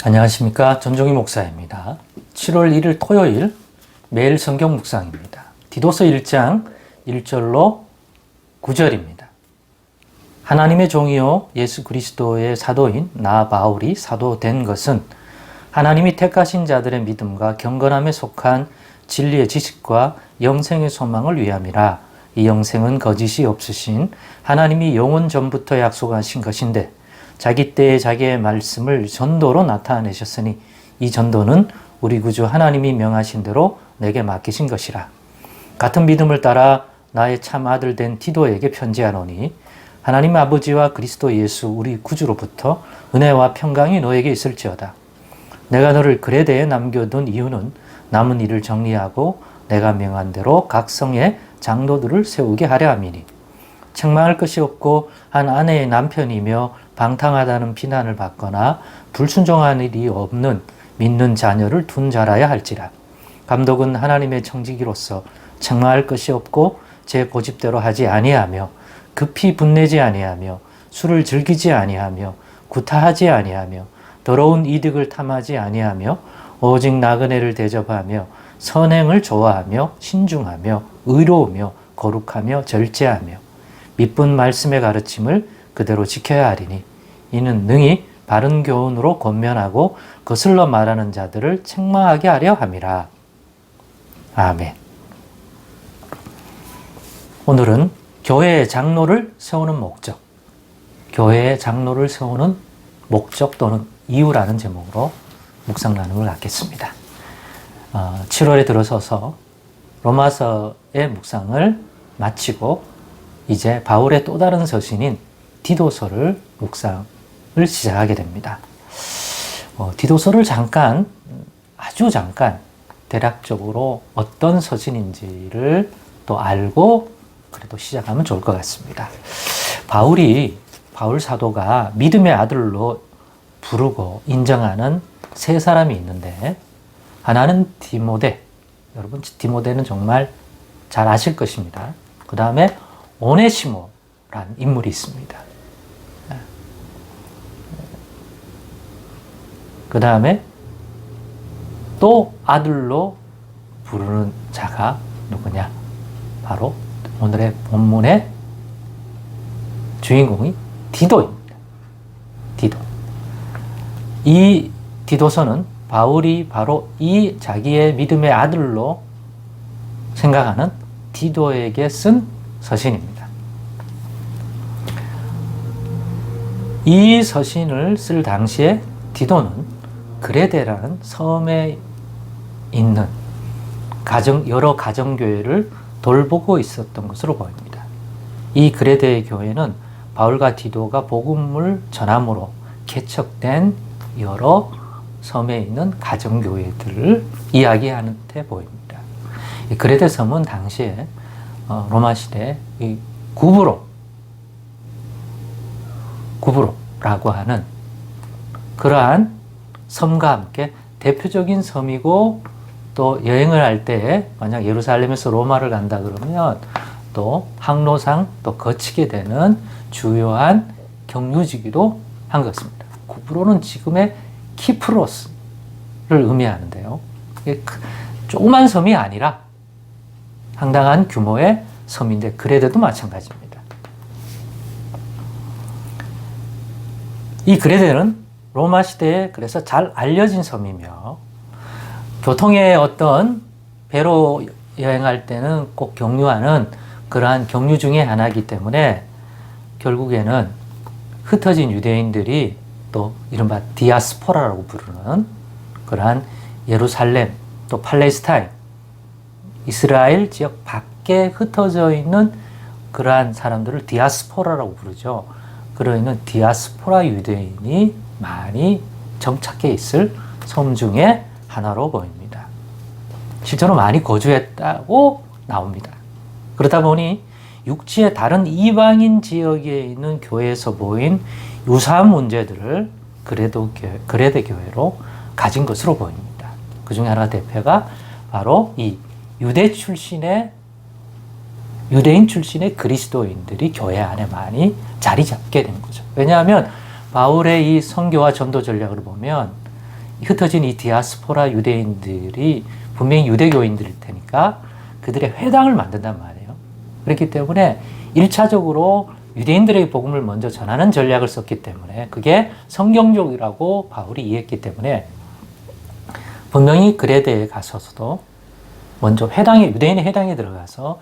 안녕하십니까. 전종희 목사입니다. 7월 1일 토요일 매일 성경 묵상입니다. 디도서 1장 1절로 9절입니다. 하나님의 종이요 예수 그리스도의 사도인 나 바울이 사도된 것은 하나님이 택하신 자들의 믿음과 경건함에 속한 진리의 지식과 영생의 소망을 위함이라. 이 영생은 거짓이 없으신 하나님이 영원 전부터 약속하신 것인데 자기 때에 자기의 말씀을 전도로 나타내셨으니 이 전도는 우리 구주 하나님이 명하신 대로 내게 맡기신 것이라. 같은 믿음을 따라 나의 참 아들 된 디도에게 편지하노니 하나님 아버지와 그리스도 예수 우리 구주로부터 은혜와 평강이 너에게 있을지어다. 내가 너를 그레데에 남겨둔 이유는 남은 일을 정리하고 내가 명한 대로 각 성에 장로들을 세우게 하려 함이니 책망할 것이 없고 한 아내의 남편이며 방탕하다는 비난을 받거나 불순종한 일이 없는 믿는 자녀를 둔 자라야 할지라. 감독은 하나님의 청지기로서 책망할 것이 없고 제 고집대로 하지 아니하며 급히 분내지 아니하며 술을 즐기지 아니하며 구타하지 아니하며 더러운 이득을 탐하지 아니하며 오직 나그네를 대접하며 선행을 좋아하며 신중하며 의로우며 거룩하며 절제하며 미쁜 말씀의 가르침을 그대로 지켜야 하리니 이는 능히 바른 교훈으로 권면하고 거슬러 말하는 자들을 책망하게 하려 함이라. 아멘. 오늘은 교회의 장로를 세우는 목적, 교회의 장로를 세우는 목적 또는 이유라는 제목으로 묵상 나눔을 갖겠습니다. 7월에 들어서서 로마서의 묵상을 마치고 이제 바울의 또 다른 서신인 디도서를 묵상을 시작하게 됩니다. 디도서를 아주 잠깐 대략적으로 어떤 서신인지를 또 알고 그래도 시작하면 좋을 것 같습니다. 바울 사도가 믿음의 아들로 부르고 인정하는 세 사람이 있는데, 하나는 디모데. 여러분, 디모데는 정말 잘 아실 것입니다. 그 다음에 오네시모라는 인물이 있습니다. 그 다음에 또 아들로 부르는 자가 누구냐? 바로 오늘의 본문의 주인공이 디도입니다. 디도. 이 디도서는 바울이 바로 이 자기의 믿음의 아들로 생각하는 디도에게 쓴 서신입니다. 이 서신을 쓸 당시에 디도는 그레데라는 섬에 있는 여러 가정교회를 돌보고 있었던 것으로 보입니다. 이 그레데 교회는 바울과 디도가 복음을 전함으로 개척된 여러 섬에 있는 가정교회들을 이야기하는 데 보입니다. 이 그레데 섬은 당시에 로마 시대 이 구브로라고 하는 그러한 섬과 함께 대표적인 섬이고, 또 여행을 할 때 만약 예루살렘에서 로마를 간다 그러면 또 항로상 또 거치게 되는 주요한 경유지기도 한 것입니다. 구브로는 지금의 키프로스를 의미하는데요. 조그만 섬이 아니라 상당한 규모의 섬인데 그레데도 마찬가지입니다. 이 그레데는 로마 시대에 그래서 잘 알려진 섬이며, 교통의 어떤 배로 여행할 때는 꼭 경유하는 그러한 경유 중에 하나이기 때문에 결국에는 흩어진 유대인들이 또 이른바 디아스포라라고 부르는 그러한 예루살렘 또 팔레스타인 이스라엘 지역 밖에 흩어져 있는 그러한 사람들을 디아스포라라고 부르죠. 그러는 디아스포라 유대인이 많이 정착해 있을 섬 중에 하나로 보입니다. 실제로 많이 거주했다고 나옵니다. 그러다 보니 육지의 다른 이방인 지역에 있는 교회에서 보인 유사한 문제들을 그레데 교회로 가진 것으로 보입니다. 그 중에 하나 대표가 바로 이 유대인 출신의 그리스도인들이 교회 안에 많이 자리 잡게 된 거죠. 왜냐하면 바울의 이 선교와 전도 전략을 보면 흩어진 이 디아스포라 유대인들이 분명히 유대교인들일 테니까 그들의 회당을 만든단 말이에요. 그렇기 때문에 1차적으로 유대인들에게 복음을 먼저 전하는 전략을 썼기 때문에 그게 성경적이라고 바울이 이해했기 때문에 분명히 그레데에 가서도 먼저 유대인의 회당에 들어가서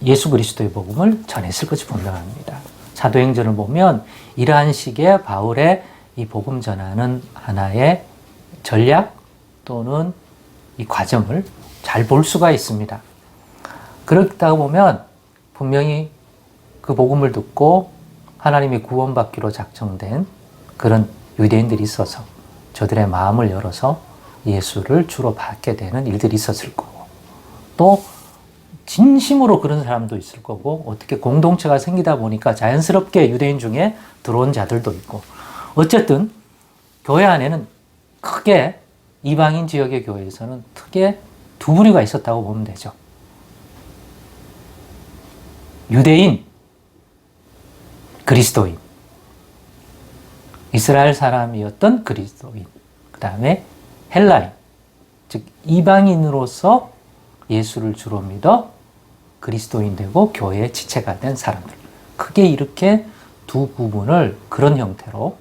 예수 그리스도의 복음을 전했을 것이 분명합니다. 사도행전을 보면 이러한 식의 바울의 이 복음 전하는 하나의 전략 또는 이 과정을 잘 볼 수가 있습니다. 그렇다 보면 분명히 그 복음을 듣고 하나님이 구원받기로 작정된 그런 유대인들이 있어서 저들의 마음을 열어서 예수를 주로 받게 되는 일들이 있었을 거고 또 진심으로 그런 사람도 있을 거고 어떻게 공동체가 생기다 보니까 자연스럽게 유대인 중에 들어온 자들도 있고 어쨌든 교회 안에는 크게 이방인 지역의 교회에서는 크게 두 부류가 있었다고 보면 되죠. 유대인, 그리스도인, 이스라엘 사람이었던 그리스도인, 그 다음에 헬라인, 즉 이방인으로서 예수를 주로 믿어 그리스도인 되고 교회의 지체가 된 사람들. 크게 이렇게 두 부분을 그런 형태로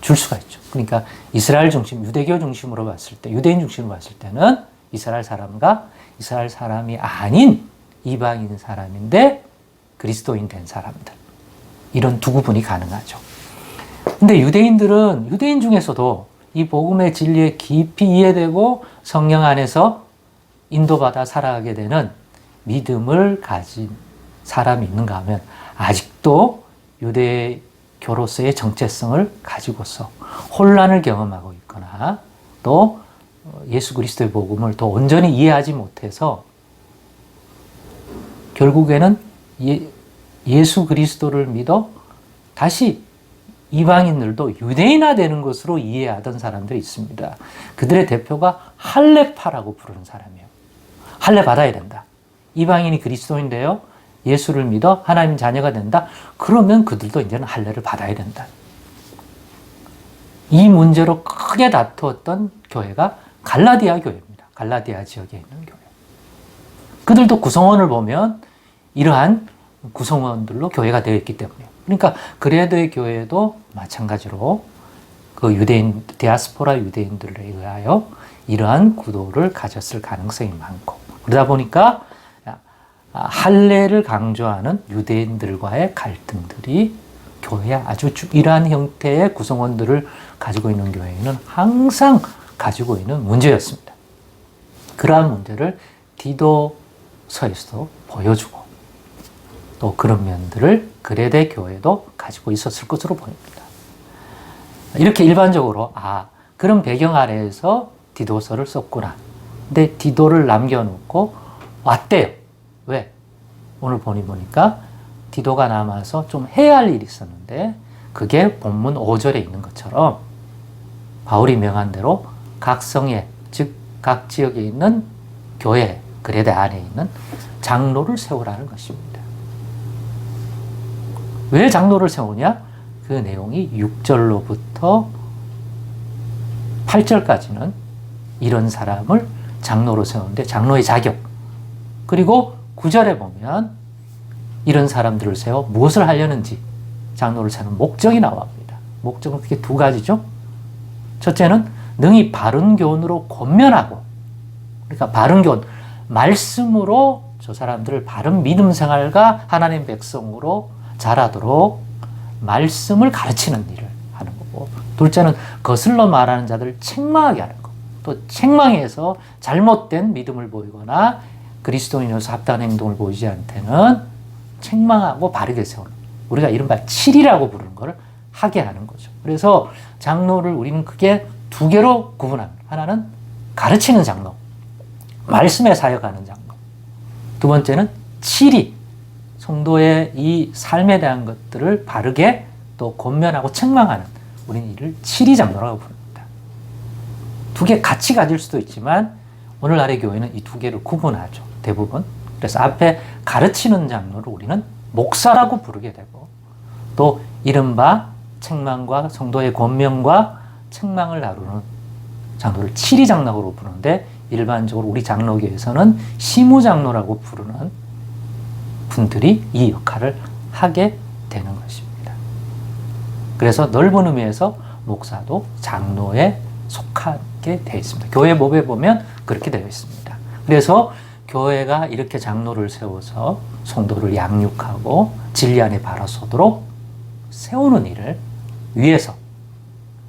줄 수가 있죠. 그러니까 이스라엘 중심, 유대교 중심으로 봤을 때, 유대인 중심으로 봤을 때는 이스라엘 사람과 이스라엘 사람이 아닌 이방인 사람인데 그리스도인 된 사람들. 이런 두 구분이 가능하죠. 근데 유대인들은 유대인 중에서도 이 복음의 진리에 깊이 이해되고 성령 안에서 인도받아 살아가게 되는 믿음을 가진 사람이 있는가 하면 아직도 유대교로서의 정체성을 가지고서 혼란을 경험하고 있거나 또 예수 그리스도의 복음을 더 온전히 이해하지 못해서 결국에는 예수 그리스도를 믿어 다시 이방인들도 유대인화 되는 것으로 이해하던 사람들이 있습니다. 그들의 대표가 할례파라고 부르는 사람이에요. 할례 받아야 된다. 이방인이 그리스도인데요. 예수를 믿어 하나님 자녀가 된다. 그러면 그들도 이제는 할례를 받아야 된다. 이 문제로 크게 다투었던 교회가 갈라디아 교회입니다. 갈라디아 지역에 있는 교회. 그들도 구성원을 보면 이러한 구성원들로 교회가 되어 있기 때문이에요. 그러니까 그레데의 교회도 마찬가지로 그 유대인, 디아스포라 유대인들에 의하여 이러한 구도를 가졌을 가능성이 많고 그러다 보니까 할례를 강조하는 유대인들과의 갈등들이 교회에 아주 이러한 형태의 구성원들을 가지고 있는 교회는 항상 가지고 있는 문제였습니다. 그러한 문제를 디도서에서도 보여주고 또 그런 면들을 그레데 교회도 가지고 있었을 것으로 보입니다. 이렇게 일반적으로 그런 배경 아래에서 디도서를 썼구나. 근데 디도를 남겨놓고 왔대요. 왜? 오늘 보니까 디도가 남아서 좀 해야 할 일이 있었는데 그게 본문 5절에 있는 것처럼 바울이 명한 대로 각 성에 즉 각 지역에 있는 교회 그레데 안에 있는 장로를 세우라는 것입니다. 왜 장로를 세우냐? 그 내용이 6절로부터 8절까지는 이런 사람을 장로로 세우는데 장로의 자격 그리고 9절에 보면 이런 사람들을 세워 무엇을 하려는지 장로를 세우는 목적이 나옵니다. 목적은 크게 두 가지죠. 첫째는 능히 바른 교훈으로 권면하고 그러니까 바른 교훈, 말씀으로 저 사람들을 바른 믿음 생활과 하나님 백성으로 자라도록 말씀을 가르치는 일을 하는 거고 둘째는 거슬러 말하는 자들을 책망하게 하는 거. 또 책망해서 잘못된 믿음을 보이거나 그리스도인으로서 합당한 행동을 보이지 않테는 책망하고 바르게 세우는 우리가 이른바 칠이라고 부르는 것을 하게 하는 거죠. 그래서 장로를 우리는 크게 두 개로 구분합니다. 하나는 가르치는 장로, 말씀에 사역하는 장로. 두 번째는 칠이, 성도의 이 삶에 대한 것들을 바르게 또 권면하고 책망하는 우리는 이를 칠이 장로라고 부릅니다. 두 개 같이 가질 수도 있지만 오늘날의 교회는 이 두 개를 구분하죠. 대부분. 그래서 앞에 가르치는 장로를 우리는 목사라고 부르게 되고 또 이른바 책망과 성도의 권면과 책망을 다루는 장로를 칠의장로라고 부르는데 일반적으로 우리 장로교에서는 시무장로라고 부르는 분들이 이 역할을 하게 되는 것입니다. 그래서 넓은 의미에서 목사도 장로에 속하게 되어 있습니다. 교회 법에 보면 그렇게 되어 있습니다. 그래서 교회가 이렇게 장로를 세워서 성도를 양육하고 진리 안에 바라서도록 세우는 일을 위해서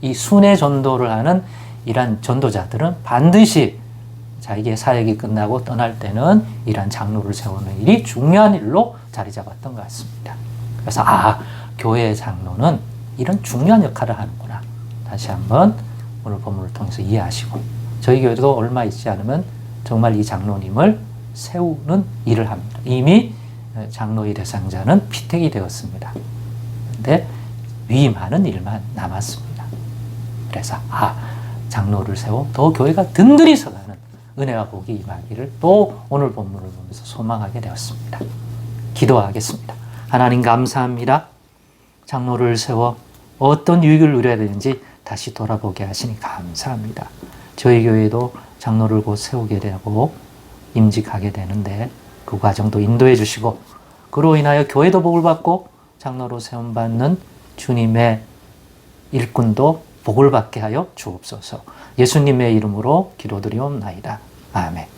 이 순회 전도를 하는 이러한 전도자들은 반드시 자기의 사역이 끝나고 떠날 때는 이러한 장로를 세우는 일이 중요한 일로 자리 잡았던 것 같습니다. 그래서 교회의 장로는 이런 중요한 역할을 하는구나. 다시 한번 오늘 본문을 통해서 이해하시고 저희 교회도 얼마 있지 않으면 정말 이 장로님을 세우는 일을 합니다. 이미 장로의 대상자는 피택이 되었습니다. 그런데 위임하는 일만 남았습니다. 그래서 장로를 세워 더 교회가 든든히 서가는 은혜와 복이 임하기를 또 오늘 본문을 보면서 소망하게 되었습니다. 기도하겠습니다. 하나님 감사합니다. 장로를 세워 어떤 유익을 누려야 되는지 다시 돌아보게 하시니 감사합니다. 저희 교회도 장로를 곧 세우게 되고 임직하게 되는데 그 과정도 인도해 주시고 그로 인하여 교회도 복을 받고 장로로 세움받는 주님의 일꾼도 복을 받게 하여 주옵소서. 예수님의 이름으로 기도드리옵나이다. 아멘.